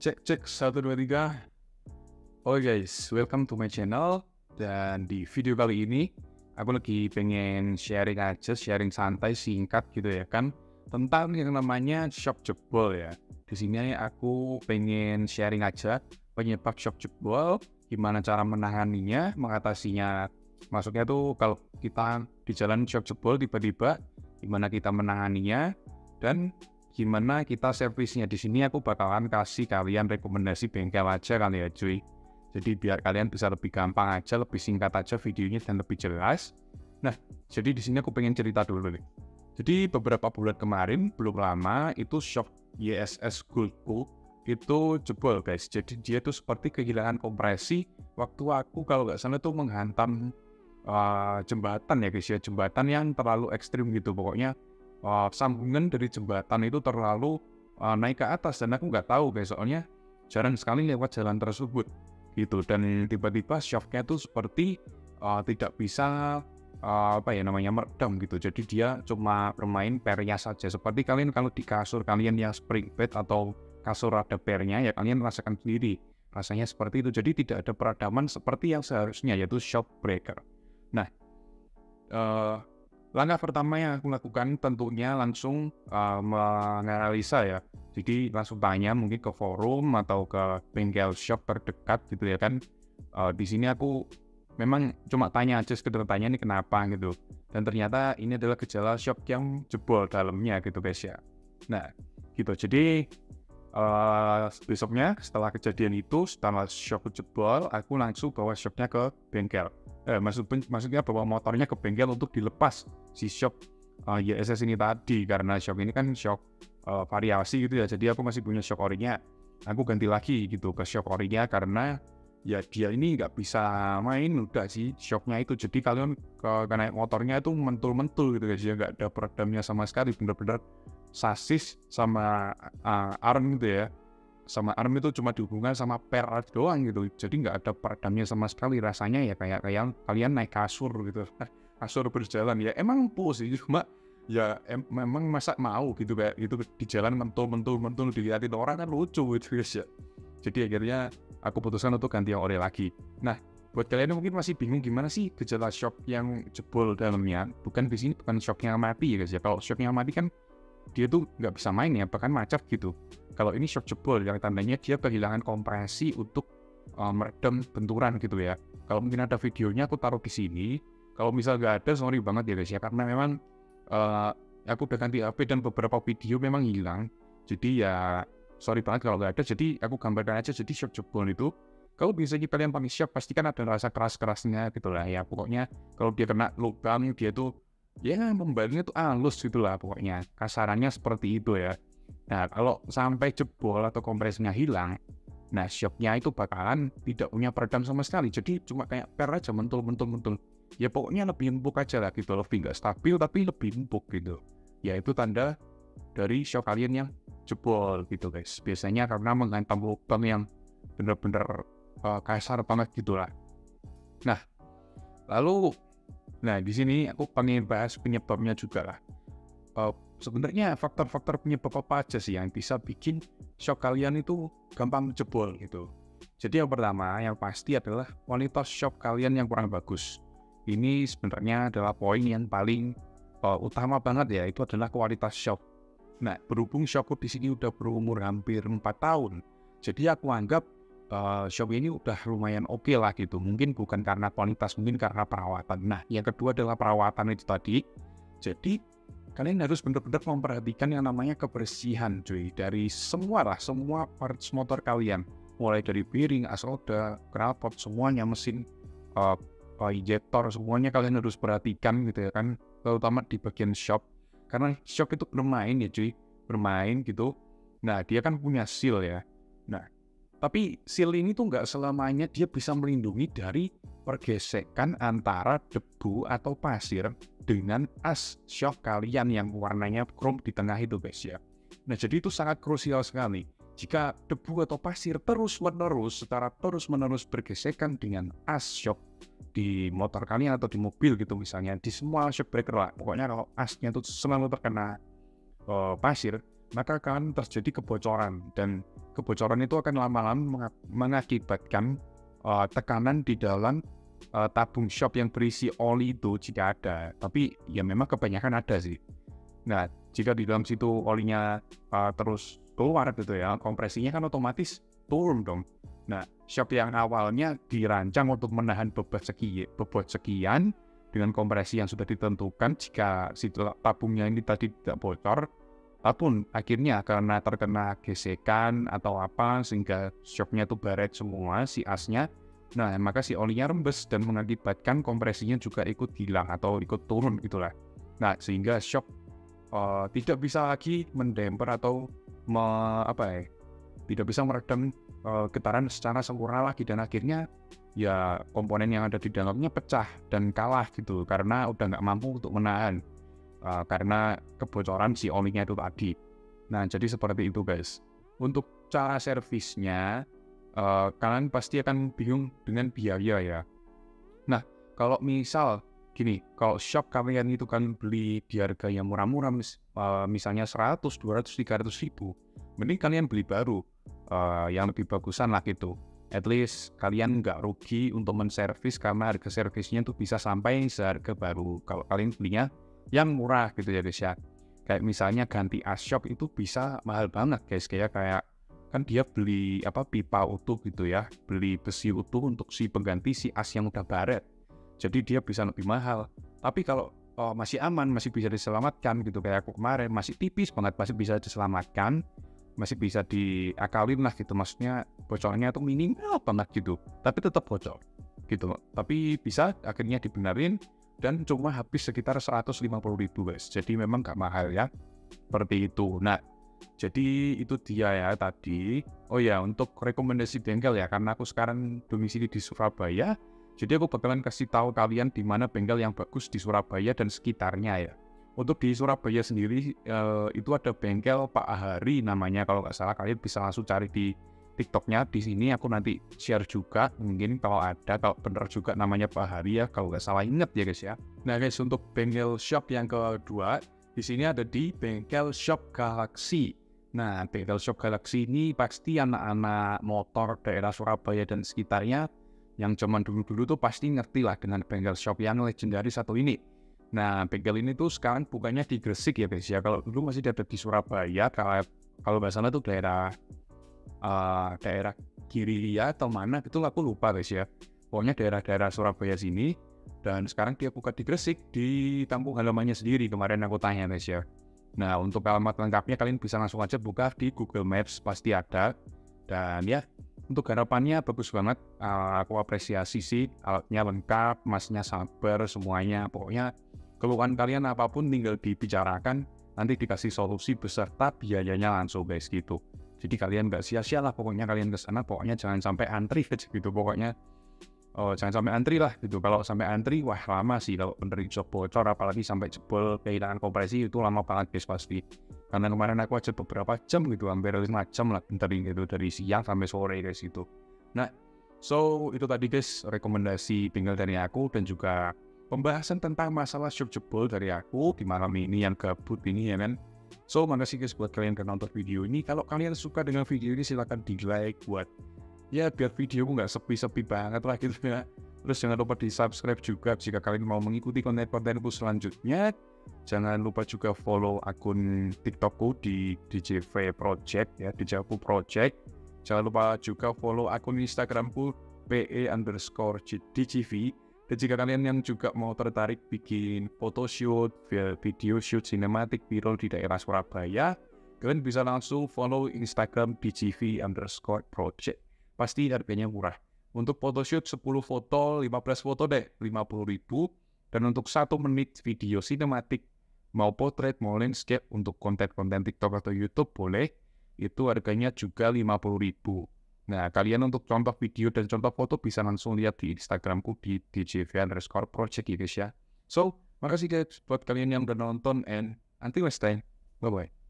Cek 1 2 3. Oh guys, welcome to my channel. Dan di video kali ini aku lagi pengen sharing santai singkat gitu ya kan, tentang yang namanya shock jebol ya. Di sini aku pengen sharing aja penyebab shock jebol, gimana cara menanganinya, mengatasinya. Maksudnya tuh kalau kita di jalan shock jebol tiba-tiba, gimana kita menanganinya dan gimana kita servisnya. Di sini aku bakalan kasih kalian rekomendasi bengkel aja kali ya cuy. Jadi biar kalian bisa lebih gampang aja, lebih singkat aja videonya dan lebih jelas. Nah, jadi di sini aku pengen cerita dulu nih. Jadi beberapa bulan kemarin, belum lama, itu shock YSS Goldku itu jebol guys. Jadi dia tuh seperti kehilangan kompresi waktu aku kalau nggak salah tuh menghantam jembatan ya guys ya. Jembatan yang terlalu ekstrim gitu. Pokoknya sambungan dari jembatan itu terlalu naik ke atas dan aku nggak tahu guys, soalnya jarang sekali lewat jalan tersebut gitu. Dan tiba-tiba shocknya tuh seperti tidak bisa meredam gitu. Jadi dia cuma bermain pernya saja. Seperti kalian kalau di kasur kalian yang spring bed atau kasur ada pernya ya, kalian rasakan sendiri rasanya seperti itu. Jadi tidak ada peredaman seperti yang seharusnya, yaitu shock breaker. Nah, langkah pertama yang aku lakukan tentunya langsung menganalisa ya. Jadi langsung tanya mungkin ke forum atau ke bengkel shock terdekat gitu ya kan. Di sini aku memang cuma tanya aja, sekedar tanya ini kenapa gitu. Dan ternyata ini adalah gejala shock yang jebol dalamnya gitu guys ya. Nah gitu, jadi besoknya setelah kejadian itu, setelah shock jebol, aku langsung bawa shocknya ke bengkel. Maksudnya bawa motornya ke bengkel untuk dilepas si shock YSS ini tadi. Karena shock ini kan shock variasi gitu ya, jadi aku masih punya shock orinya, aku ganti lagi gitu ke shock orinya karena ya dia ini nggak bisa main udah sih shocknya itu. Jadi kalian naik motornya itu mentul-mentul gitu guys ya, nggak ada peredamnya sama sekali, bener-bener sasis sama arm gitu ya, sama arm itu cuma dihubungkan sama per doang gitu, jadi nggak ada peredamnya sama sekali. Rasanya ya kayak kalian naik kasur gitu, kasur berjalan ya. Emang empuk sih, cuma ya memang masa mau gitu kayak gitu di jalan mentul dilihatin orang kan lucu gitu guys ya. Jadi akhirnya aku putuskan untuk ganti yang ori lagi. Nah, buat kalian yang mungkin masih bingung gimana sih gejala shock yang jebol dalamnya, di sini bukan shocknya mati ya guys ya. Kalau shocknya mati kan dia tuh nggak bisa main ya, bahkan macet gitu. Kalau ini shock jebol yang tandanya dia kehilangan kompresi untuk meredam benturan gitu ya. Kalau mungkin ada videonya aku taruh di sini. Kalau misal nggak ada, sorry banget ya guys ya, karena memang aku udah ganti HP dan beberapa video memang hilang. Jadi ya sorry banget kalau nggak ada. Jadi aku gambarkan aja. Jadi shock jebol itu, kalau misalnya kalian panik shock pasti kan ada rasa keras-kerasnya gitu lah ya. Pokoknya kalau dia kena lubang dia tuh ya membalnya tuh halus gitu lah, pokoknya kasarannya seperti itu ya. Nah kalau sampai jebol atau kompresinya hilang, nah shocknya itu bakalan tidak punya peredam sama sekali. Jadi cuma kayak per aja, mentul. Ya pokoknya lebih empuk aja lah gitu, lebih nggak stabil tapi lebih empuk gitu. Ya itu tanda dari shock kalian yang jebol gitu guys. Biasanya karena menghantam lubang yang bener-bener kasar banget gitulah. Nah di sini aku pengen bahas penyebabnya juga lah. Sebenarnya faktor-faktor penyebab apa aja sih yang bisa bikin shock kalian itu gampang jebol gitu. Jadi yang pertama, yang pasti adalah kualitas shock kalian yang kurang bagus. Ini sebenarnya adalah poin yang paling utama banget ya, itu adalah kualitas shock. Nah, berhubung shockku di sini udah berumur hampir 4 tahun, jadi aku anggap shock ini udah lumayan oke lah gitu. Mungkin bukan karena kualitas, mungkin karena perawatan. Nah, yang kedua adalah perawatan itu tadi. Jadi kalian harus benar-benar memperhatikan yang namanya kebersihan cuy, dari semua parts motor kalian, mulai dari bearing, as roda, knalpot, semuanya, mesin, injektor, semuanya kalian harus perhatikan gitu ya kan, terutama di bagian shock. Karena shock itu bermain ya cuy, bermain gitu. Nah dia kan punya seal ya. Nah tapi seal ini tuh nggak selamanya dia bisa melindungi dari pergesekan antara debu atau pasir dengan as shock kalian yang warnanya chrome di tengah itu guys ya. Nah jadi itu sangat krusial sekali. Jika debu atau pasir secara terus-menerus bergesekan dengan as shock di motor kalian atau di mobil gitu misalnya, di semua shock breaker lah, pokoknya kalau asnya itu selalu terkena pasir, maka akan terjadi kebocoran. Dan kebocoran itu akan lama-lama mengakibatkan tekanan di dalam tabung shop yang berisi oli itu jika ada. Tapi ya memang kebanyakan ada sih. Nah, jika di dalam situ olinya terus keluar gitu ya, kompresinya kan otomatis turun dong. Nah, shop yang awalnya dirancang untuk menahan bobot sekian dengan kompresi yang sudah ditentukan, jika si tabungnya ini tadi tidak bocor, ataupun akhirnya karena terkena gesekan atau apa sehingga shopnya itu baret semua si asnya, nah maka si olinya rembes dan mengakibatkan kompresinya juga ikut hilang atau ikut turun gitulah. Nah, sehingga shop tidak bisa lagi mendemper atau tidak bisa meredam getaran secara sempurna lagi, dan akhirnya ya komponen yang ada di dalamnya pecah dan kalah gitu karena udah nggak mampu untuk menahan karena kebocoran si olinya itu tadi. Nah, jadi seperti itu guys. Untuk cara servisnya kalian pasti akan bingung dengan biaya ya. Nah, kalau misal gini, kalau shop kalian itu kan beli di harga yang murah-murah, misalnya 100, 200, 300 ribu, mending kalian beli baru yang lebih bagusan lah gitu. At least kalian nggak rugi untuk menservis karena harga servisnya tuh bisa sampai seharga baru kalau kalian belinya yang murah gitu ya guys ya. Kayak misalnya ganti as shock itu bisa mahal banget guys, kayak kan dia beli pipa utuh gitu ya, beli besi utuh untuk si pengganti si as yang udah baret, jadi dia bisa lebih mahal. Tapi kalau masih aman, masih bisa diselamatkan gitu, kayak aku kemarin masih tipis banget, masih bisa diselamatkan, masih bisa diakalin lah gitu, maksudnya bocornya tuh minimal banget gitu, tapi tetap bocor gitu. Tapi bisa akhirnya dibenerin dan cuma habis sekitar 150 ribu guys, jadi memang gak mahal ya, seperti itu. Nah, jadi itu dia ya tadi. Oh ya, untuk rekomendasi bengkel ya, karena aku sekarang domisili di Surabaya, jadi aku bakalan kasih tahu kalian di mana bengkel yang bagus di Surabaya dan sekitarnya ya. Untuk di Surabaya sendiri itu ada bengkel Pak Ahari namanya, kalau nggak salah kalian bisa langsung cari di TikToknya. Di sini aku nanti share juga, mungkin kalau ada, kalau bener juga namanya Pak Ahari ya, kalau nggak salah inget ya guys ya. Nah guys, untuk bengkel shop yang kedua di sini ada di bengkel shop Galaxy. Nah, bengkel shop Galaxy ini pasti anak-anak motor daerah Surabaya dan sekitarnya yang zaman dulu-dulu tuh pasti ngerti lah dengan bengkel shop yang legendaris satu ini. Nah, bengkel ini tuh sekarang bukannya di Gresik ya guys ya. Kalau dulu masih ada di Surabaya, kalau nggak salah tuh daerah Girilia atau mana gitu, aku lupa guys ya. Pokoknya daerah-daerah Surabaya sini. Dan sekarang dia buka di Gresik, di kampung halamannya sendiri. Kemarin aku tanya guys ya. Nah, untuk alamat lengkapnya kalian bisa langsung aja buka di Google Maps, pasti ada. Dan ya, untuk harapannya bagus banget. Aku apresiasi sih, alatnya lengkap, masnya sabar, semuanya. Pokoknya keluhan kalian apapun tinggal dibicarakan, nanti dikasih solusi beserta biayanya langsung guys gitu. Jadi kalian nggak sia-sia lah pokoknya kalian ke sana, pokoknya jangan sampai antri gitu pokoknya. Jangan sampai antri lah gitu. Kalau sampai antri, wah lama sih kalau benerin job bocor, apalagi sampai jebol kehilangan kompresi, itu lama banget guys pasti. Karena kemarin aku aja beberapa jam gitu, hampir 5 jam lah benerin gitu, dari siang sampai sore guys gitu. Nah, so itu tadi guys rekomendasi bengkel dari aku dan juga pembahasan tentang masalah shop jebol dari aku di malam ini yang gabut ini ya kan. So makasih guys buat kalian yang nonton video ini. Kalau kalian suka dengan video ini silahkan di like buat ya biar videoku nggak sepi-sepi banget lah gitu ya. Terus jangan lupa di subscribe juga jika kalian mau mengikuti konten-kontenku selanjutnya. Jangan lupa juga follow akun TikTokku di DJV Project ya, DJV Project. Jangan lupa juga follow akun Instagramku PE_DGV. Dan jika kalian yang juga mau tertarik bikin photoshoot, video shoot, sinematik, viral di daerah Surabaya, kalian bisa langsung follow Instagram DGV_Project. Pasti harganya murah. Untuk photoshoot 10 foto, 15 foto deh, 50.000. Dan untuk 1 menit video sinematik, mau potret, mau landscape, untuk konten-konten TikTok atau YouTube boleh, itu harganya juga 50.000. Nah, kalian untuk contoh video dan contoh foto bisa langsung lihat di Instagramku di DJV_Project ya guys ya. So, makasih guys buat kalian yang udah nonton, and until next time, bye-bye.